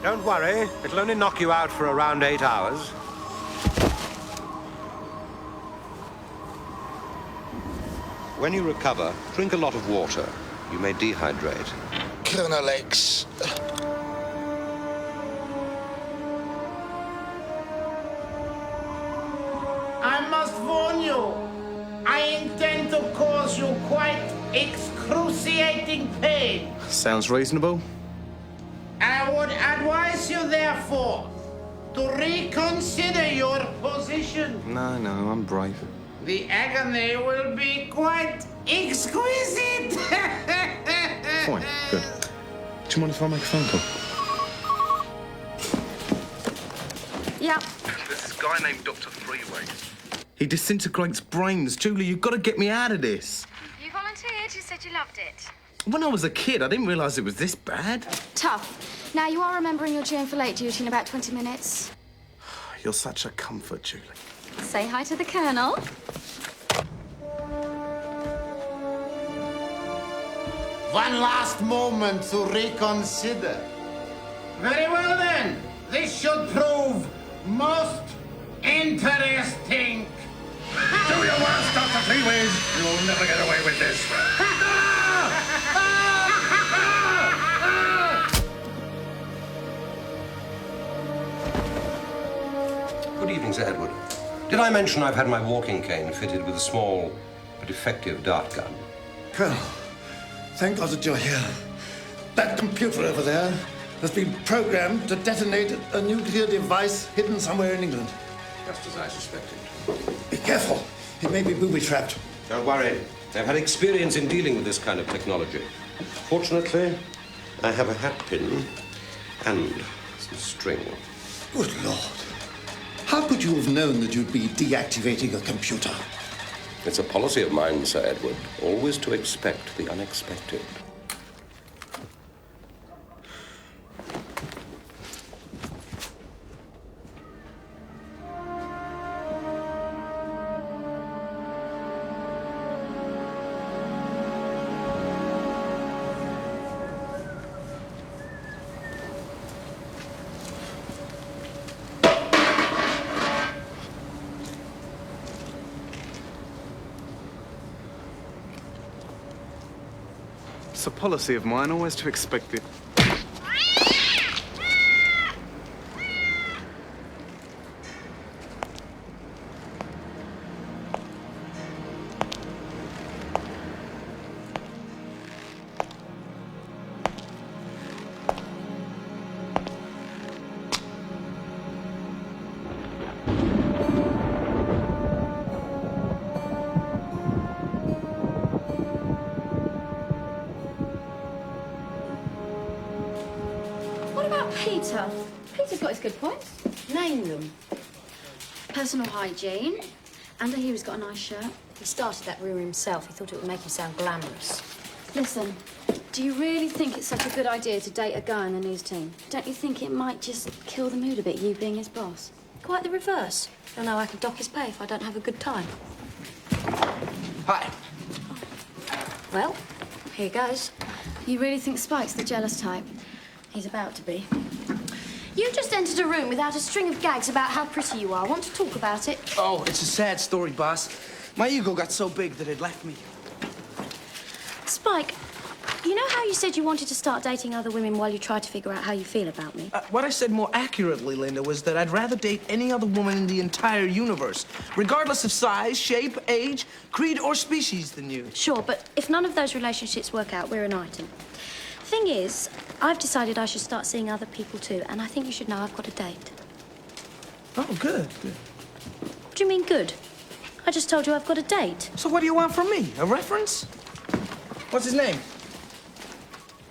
Don't worry, it'll only knock you out for around 8 hours. When you recover, drink a lot of water. You may dehydrate. Colonel X. I must warn you, I intend to cause you quite excruciating pain. Sounds reasonable. I would advise you, therefore, to reconsider your position. No, I'm brave. The agony will be quite exquisite. Fine, good. Do you mind if I make a phone call? Yeah. There's this guy named Dr. Freeway. He disintegrates brains. Julie, you've got to get me out of this. You volunteered. You said you loved it. When I was a kid, I didn't realise it was this bad. Tough. Now, you are remembering you're due in for late duty in about 20 minutes. You're such a comfort, Julie. Say hi to the Colonel. One last moment to reconsider. Very well, then. This should prove most interesting. Do your worst, Dr. Freeways. You'll never get away with this. Good evening, Sir Edward. Did I mention I've had my walking cane fitted with a small but effective dart gun? Colonel, thank God that you're here. That computer over there has been programmed to detonate a nuclear device hidden somewhere in England. Just as I suspected. Be careful. It may be booby-trapped. Don't worry. I've had experience in dealing with this kind of technology. Fortunately, I have a hat pin and some string. Good Lord. How could you have known that you'd be deactivating a computer? It's a policy of mine, Sir Edward, always to expect the unexpected. It's a policy of mine, always to expect it. Peter. Peter's got his good points. Name them. Personal hygiene. And I hear he's got a nice shirt. He started that rumour himself. He thought it would make him sound glamorous. Listen, do you really think it's such a good idea to date a guy in the news team? Don't you think it might just kill the mood a bit, you being his boss? Quite the reverse. I know I can dock his pay if I don't have a good time. Hi. Well, here goes. You really think Spike's the jealous type? He's about to be. You just entered a room without a string of gags about how pretty you are. Want to talk about it? Oh, it's a sad story, boss. My ego got so big that it left me. Spike, you know how you said you wanted to start dating other women while you tried to figure out how you feel about me? What I said more accurately, Linda, was that I'd rather date any other woman in the entire universe, regardless of size, shape, age, creed, or species than you. Sure, but if none of those relationships work out, we're an item. Thing is, I've decided I should start seeing other people too, and I think you should know I've got a date. Oh, good. What do you mean, good? I just told you I've got a date. So what do you want from me? A reference? What's his name?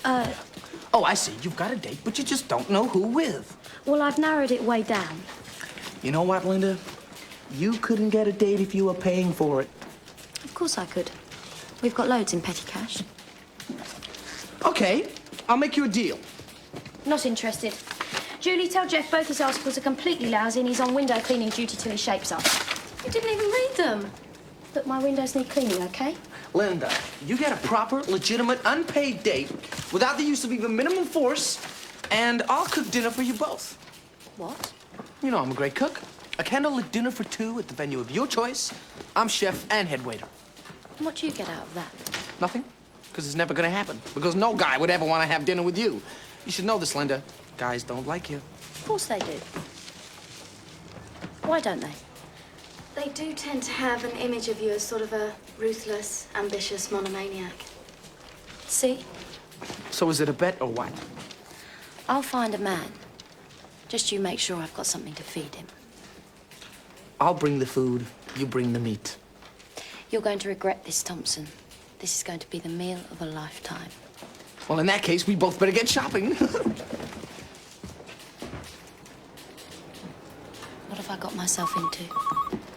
Oh, I see. You've got a date, but you just don't know who with. Well, I've narrowed it way down. You know what, Linda? You couldn't get a date if you were paying for it. Of course I could. We've got loads in petty cash. Okay, I'll make you a deal. Not interested. Julie, tell Jeff both his articles are completely lousy and he's on window cleaning duty till he shapes up. You didn't even read them. But my windows need cleaning, okay? Linda, you get a proper, legitimate, unpaid date without the use of even minimum force, And I'll cook dinner for you both. What? You know I'm a great cook. A candlelit dinner for two at the venue of your choice. I'm chef and head waiter. And what do you get out of that? Nothing? Because it's never gonna happen. Because no guy would ever want to have dinner with you. You should know this, Linda. Guys don't like you. Of course they do. Why don't they? They do tend to have an image of you as sort of a ruthless, ambitious monomaniac. See? So is it a bet or what? I'll find a man. Just you make sure I've got something to feed him. I'll bring the food, you bring the meat. You're going to regret this, Thompson. This is going to be the meal of a lifetime. Well, in that case, we both better get shopping. What have I got myself into?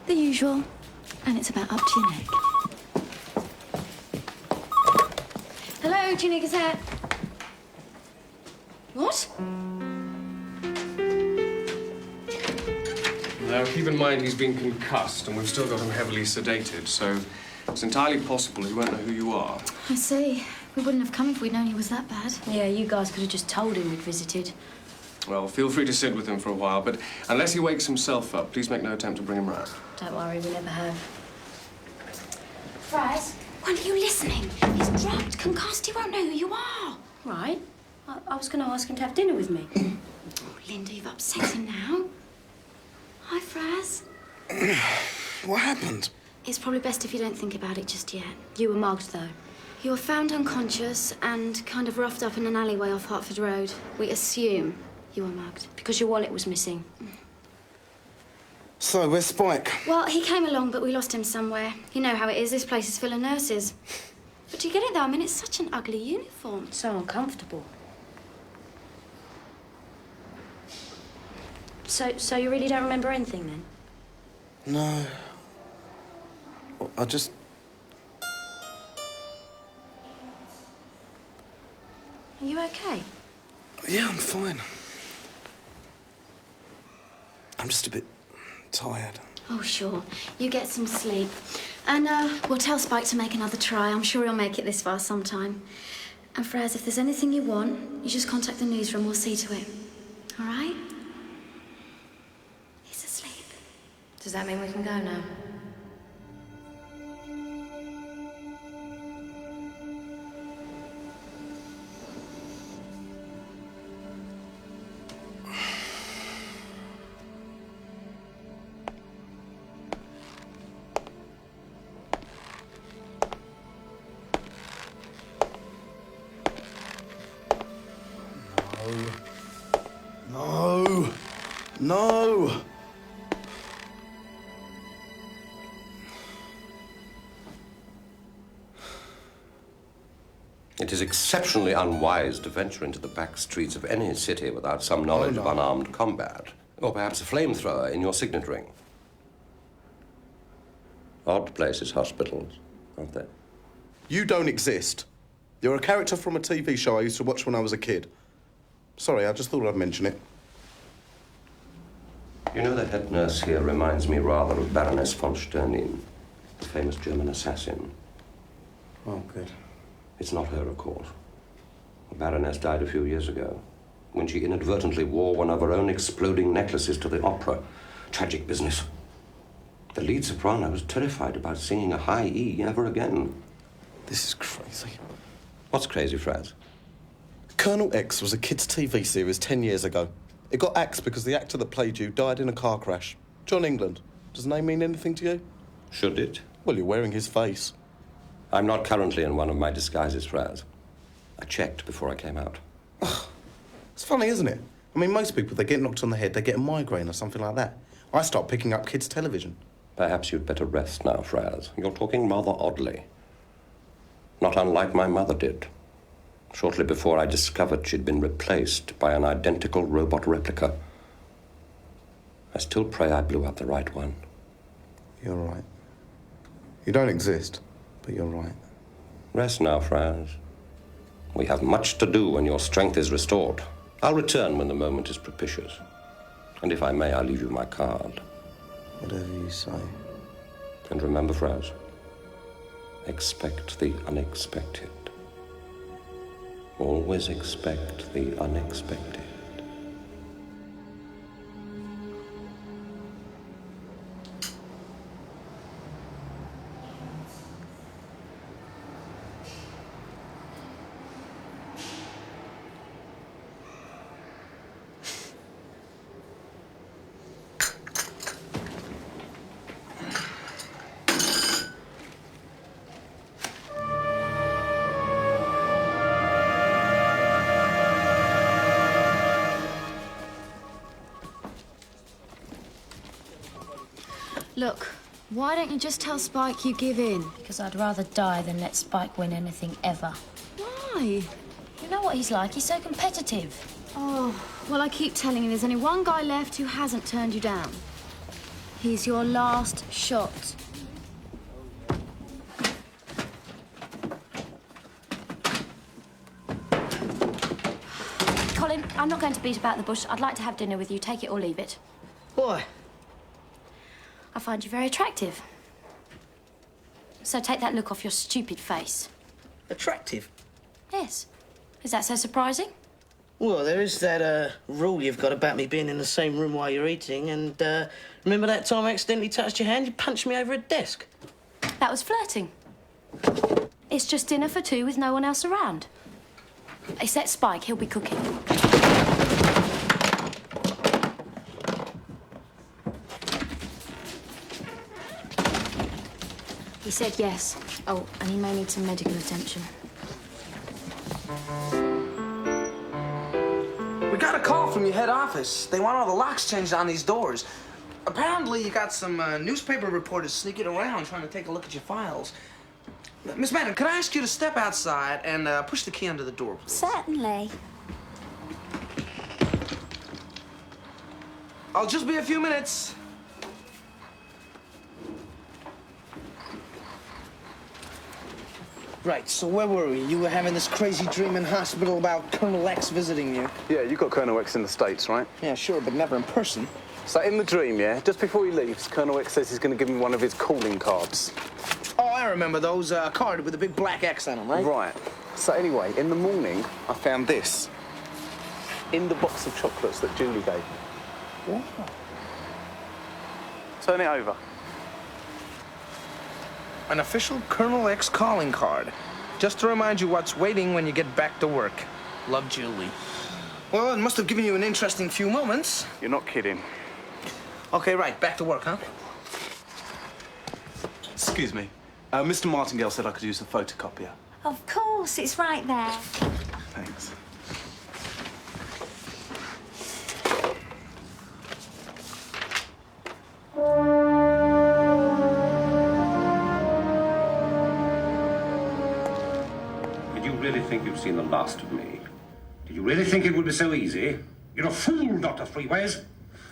The usual. And it's about up to your neck. Hello, Junior Gazette. What? Now, keep in mind he's been concussed, and we've still got him heavily sedated, so it's entirely possible he won't know who you are. I see. We wouldn't have come if we'd known he was that bad. Yeah, you guys could have just told him we'd visited. Well, feel free to sit with him for a while, but unless he wakes himself up, please make no attempt to bring him round. Don't worry, we never have. Fries? When are you listening? He's drugged, concussed. He won't know who you are. Right. I was going to ask him to have dinner with me. Oh, Linda, you've upset him now. Hi, Fraz. What happened? It's probably best if you don't think about it just yet. You were mugged, though. You were found unconscious and kind of roughed up in an alleyway off Hertford Road. We assume you were mugged. Because your wallet was missing. So, where's Spike? Well, he came along, but we lost him somewhere. You know how it is. This place is full of nurses. But do you get it, though? I mean, it's such an ugly uniform. So uncomfortable. So you really don't remember anything, then? No. I just... Are you okay? Yeah, I'm fine. I'm just a bit tired. Oh, sure. You get some sleep. And, we'll tell Spike to make another try. I'm sure he'll make it this far sometime. And, Fraz, if there's anything you want, you just contact the newsroom. We'll see to it. All right? He's asleep. Does that mean we can go now? No. No. It is exceptionally unwise to venture into the back streets of any city without some knowledge of unarmed combat, or perhaps a flamethrower in your signet ring. Odd places, hospitals, aren't they? You don't exist. You're a character from a TV show I used to watch when I was a kid. Sorry, I just thought I'd mention it. You know, the head nurse here reminds me rather of Baroness von Sternin, the famous German assassin. Oh, good. It's not her, of course. The Baroness died a few years ago, when she inadvertently wore one of her own exploding necklaces to the opera. Tragic business. The lead soprano was terrified about singing a high E ever again. This is crazy. What's crazy, Fraz? Colonel X was a kids' TV series 10 years ago. It got axed because the actor that played you died in a car crash. John England. Does the name mean anything to you? Should it? Well, you're wearing his face. I'm not currently in one of my disguises, Fraz. I checked before I came out. It's funny, isn't it? I mean, most people, they get knocked on the head, they get a migraine or something like that. I start picking up kids' television. Perhaps you'd better rest now, Fraz. You're talking rather oddly. Not unlike my mother did. Shortly before I discovered she'd been replaced by an identical robot replica. I still pray I blew up the right one. You're right. You don't exist, but you're right. Rest now, Fraz. We have much to do when your strength is restored. I'll return when the moment is propitious. And if I may, I'll leave you my card. Whatever you say. And remember, Fraz, expect the unexpected. Always expect the unexpected. Look, why don't you just tell Spike you give in? Because I'd rather die than let Spike win anything ever. Why? You know what he's like, he's so competitive. Oh, well, I keep telling you, there's only one guy left who hasn't turned you down. He's your last shot. Colin, I'm not going to beat about the bush. I'd like to have dinner with you. Take it or leave it. Why? I find you very attractive. So take that look off your stupid face. Attractive? Yes. Is that so surprising? Well, there is that rule you've got about me being in the same room while you're eating, and remember that time I accidentally touched your hand? You punched me over a desk. That was flirting. It's just dinner for two with no one else around. Except Spike, he'll be cooking. He said yes. Oh, and he may need some medical attention. We got a call from your head office. They want all the locks changed on these doors. Apparently, you got some newspaper reporters sneaking around trying to take a look at your files. Miss Madden, could I ask you to step outside and push the key under the door, please? Certainly. I'll just be a few minutes. Right, so where were we? You were having this crazy dream in hospital about Colonel X visiting you. Yeah, you got Colonel X in the States, right? Yeah, sure, but never in person. So in the dream, yeah, just before he leaves, Colonel X says he's going to give me one of his calling cards. Oh, I remember those, card with a big black X on them, right? Right. So anyway, in the morning, I found this in the box of chocolates that Julie gave me. What? Turn it over. An official Colonel X calling card. Just to remind you what's waiting when you get back to work. Love, Julie. Well, it must have given you an interesting few moments. You're not kidding. Okay, right. Back to work, huh? Excuse me. Mr. Martingale said I could use the photocopier. Of course, it's right there. Thanks. Did you really think you'd seen the last of me? Did you really think it would be so easy? You're a fool, Dr. Freeways.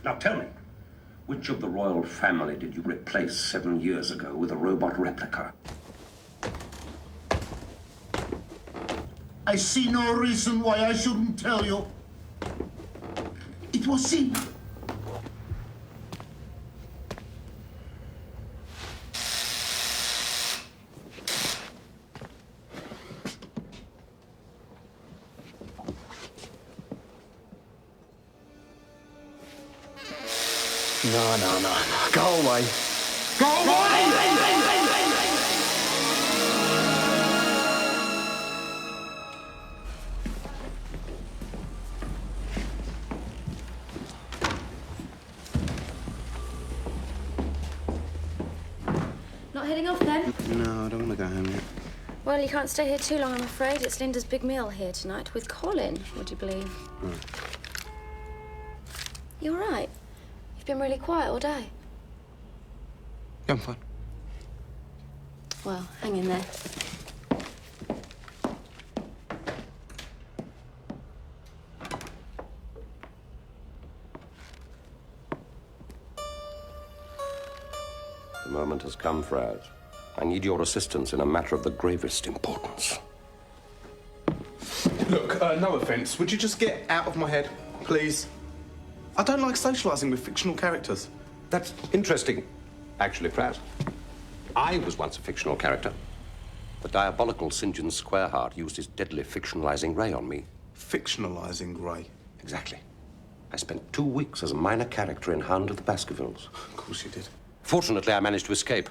Now tell me, which of the royal family did you replace 7 years ago with a robot replica? I see no reason why I shouldn't tell you. It was him. No. Go away. Go away! Not heading off then? No, I don't want to go home yet. Well, you can't stay here too long, I'm afraid. It's Linda's big meal here tonight with Colin, would you believe? Right. You're right. You've been really quiet all day. Yeah, I'm fine. Well, hang in there. The moment has come, Fraz. I need your assistance in a matter of the gravest importance. Look, no offence. Would you just get out of my head, please? I don't like socialising with fictional characters. That's interesting, actually, Fraz. I was once a fictional character. The diabolical St. John Squareheart used his deadly fictionalizing ray on me. Fictionalising Ray? Exactly. I spent 2 weeks as a minor character in Hound of the Baskervilles. Of course you did. Fortunately, I managed to escape,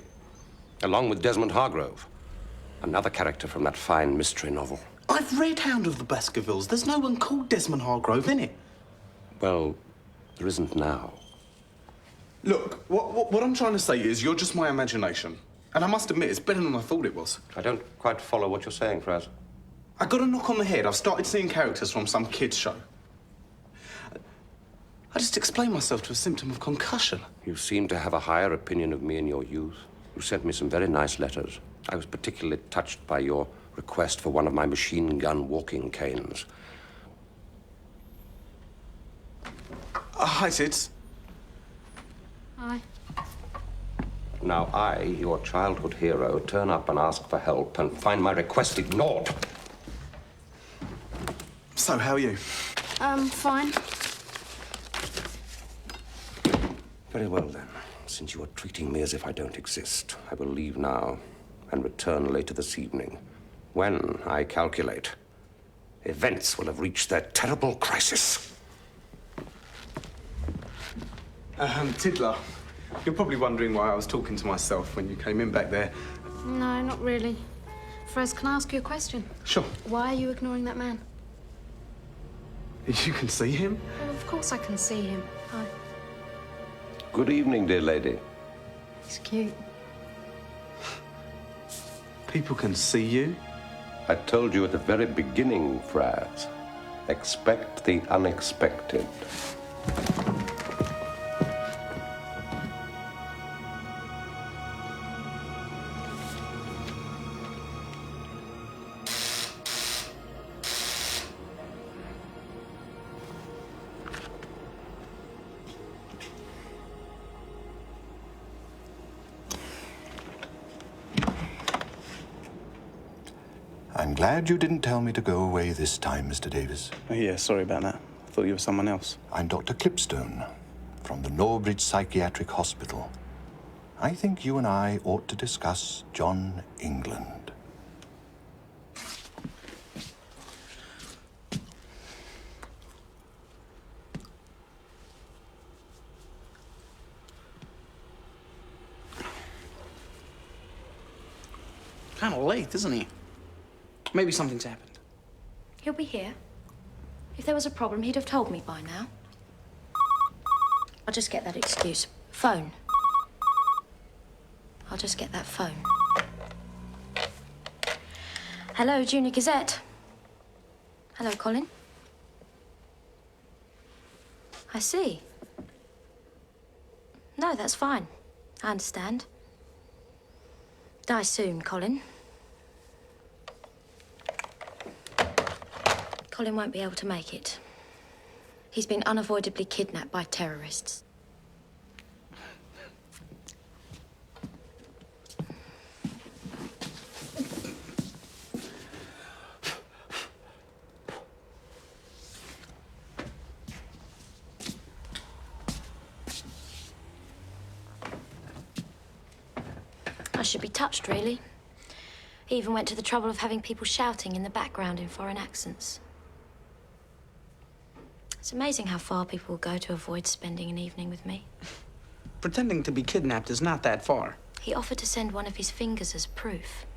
along with Desmond Hargrove, another character from that fine mystery novel. I've read Hound of the Baskervilles. There's no one called Desmond Hargrove in it. Well, there isn't now. Look, what I'm trying to say is you're just my imagination. And I must admit, it's better than I thought it was. I don't quite follow what you're saying, Fraz. I got a knock on the head. I've started seeing characters from some kids' show. I just explained myself to a symptom of concussion. You seem to have a higher opinion of me in your youth. You sent me some very nice letters. I was particularly touched by your request for one of my machine gun walking canes. Hi, Sids. Hi. Now I, your childhood hero, turn up and ask for help and find my request ignored. So, how are you? Fine. Very well, then. Since you are treating me as if I don't exist, I will leave now and return later this evening, when, I calculate, events will have reached their terrible crisis. Tiddler, you're probably wondering why I was talking to myself when you came in back there. No, not really. Fres, can I ask you a question? Sure. Why are you ignoring that man? You can see him? Well, of course I can see him. Hi. Good evening, dear lady. He's cute. People can see you? I told you at the very beginning, Fraz. Expect the unexpected. I'm glad you didn't tell me to go away this time, Mr. Davis. Oh, yeah, sorry about that. I thought you were someone else. I'm Dr. Clipstone from the Norbridge Psychiatric Hospital. I think you and I ought to discuss John England. Kind of late, isn't he? Maybe something's happened. He'll be here. If there was a problem, he'd have told me by now. I'll just get that excuse. Phone. I'll just get that phone. Hello, Junior Gazette. Hello, Colin. I see. No, that's fine. I understand. Die soon, Colin. Colin won't be able to make it. He's been unavoidably kidnapped by terrorists. I should be touched, really. He even went to the trouble of having people shouting in the background in foreign accents. It's amazing how far people will go to avoid spending an evening with me. Pretending to be kidnapped is not that far. He offered to send one of his fingers as proof.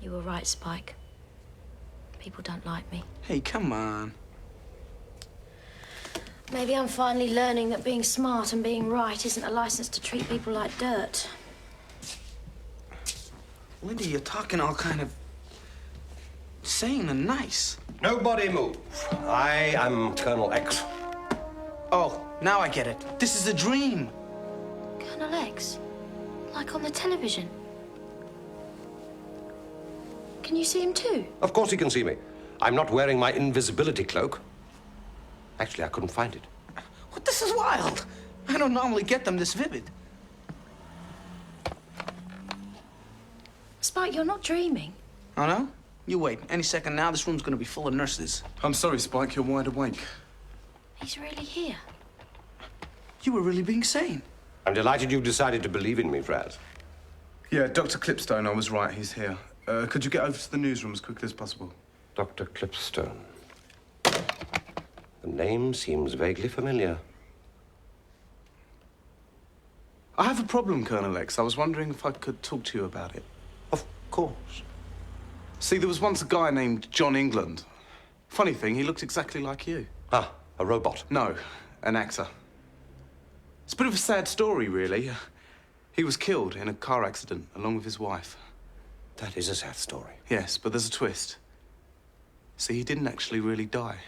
You were right, Spike. People don't like me. Hey, come on. Maybe I'm finally learning that being smart and being right isn't a license to treat people like dirt. Lindy, you're talking all kind of sane and nice. Nobody move. I am Colonel X. Oh, now I get it. This is a dream. Colonel X? Like on the television? Can you see him too? Of course he can see me. I'm not wearing my invisibility cloak. Actually, I couldn't find it. What? This is wild. I don't normally get them this vivid. Spike, you're not dreaming. Oh, no? You wait. Any second now, this room's gonna be full of nurses. I'm sorry, Spike, you're wide awake. He's really here. You were really being sane. I'm delighted you decided to believe in me, Fraz. Yeah, Dr. Clipstone, I was right, he's here. Could you get over to the newsroom as quickly as possible? Dr. Clipstone. The name seems vaguely familiar. I have a problem, Colonel X. I was wondering if I could talk to you about it. Of course. See, there was once a guy named John England. Funny thing, he looked exactly like you. Ah, a robot? No, an actor. It's a bit of a sad story, really. He was killed in a car accident along with his wife. That is a sad story. Yes, but there's a twist. See, he didn't actually really die.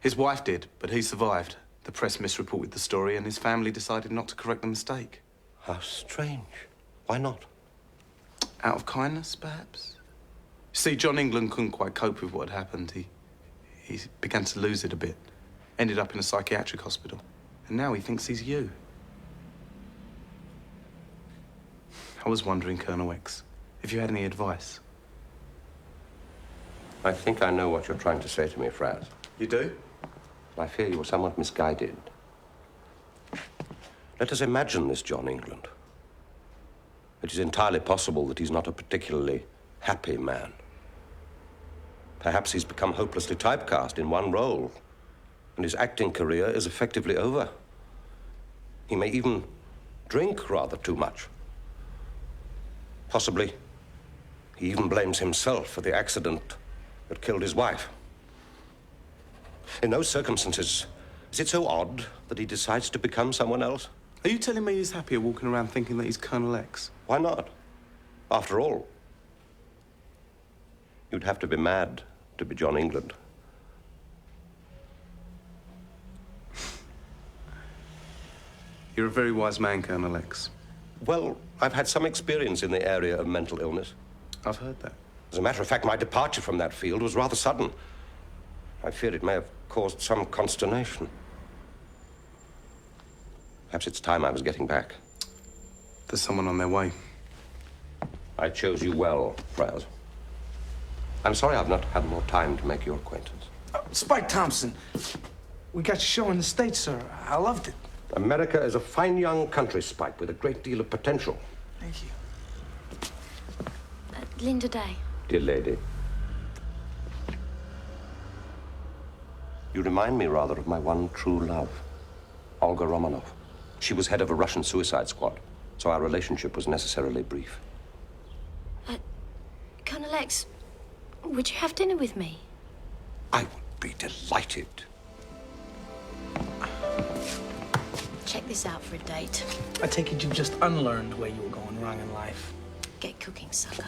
His wife did, but he survived. The press misreported the story and his family decided not to correct the mistake. How strange. Why not? Out of kindness, perhaps? See, John England couldn't quite cope with what had happened. He began to lose it a bit. Ended up in a psychiatric hospital. And now he thinks he's you. I was wondering, Colonel X, if you had any advice. I think I know what you're trying to say to me, Fraz. You do? I fear you were somewhat misguided. Let us imagine this John England. It is entirely possible that he's not a particularly happy man. Perhaps he's become hopelessly typecast in one role, and his acting career is effectively over. He may even drink rather too much. Possibly, he even blames himself for the accident that killed his wife. In those circumstances, is it so odd that he decides to become someone else? Are you telling me he's happier walking around thinking that he's Colonel X? Why not? After all, you'd have to be mad to be John England. You're a very wise man, Colonel X. Well, I've had some experience in the area of mental illness. I've heard that. As a matter of fact, my departure from that field was rather sudden. I fear it may have caused some consternation. Perhaps it's time I was getting back. There's someone on their way. I chose you well, Fraz. I'm sorry I've not had more time to make your acquaintance. Spike Thompson, we got your show in the States, sir. I loved it. America is a fine young country, Spike, with a great deal of potential. Thank you. Linda Day. Dear lady. You remind me rather of my one true love, Olga Romanov. She was head of a Russian suicide squad, so our relationship was necessarily brief. Colonel X, would you have dinner with me? I would be delighted. Check this out for a date. I take it you've just unlearned where you were going wrong in life. Get cooking, sucker.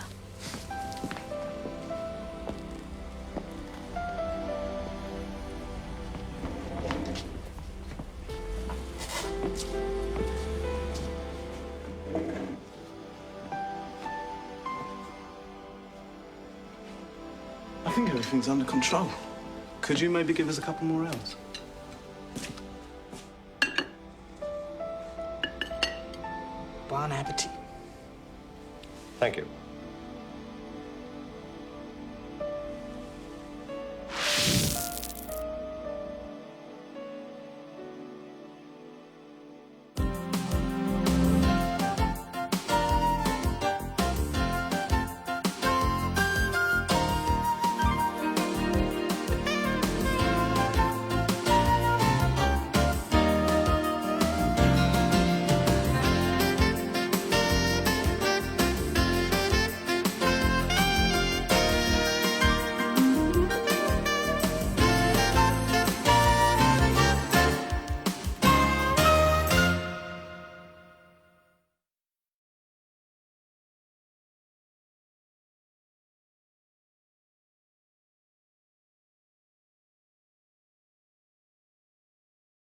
I think everything's under control. Could you maybe give us a couple more hours? Bon appetit. Thank you.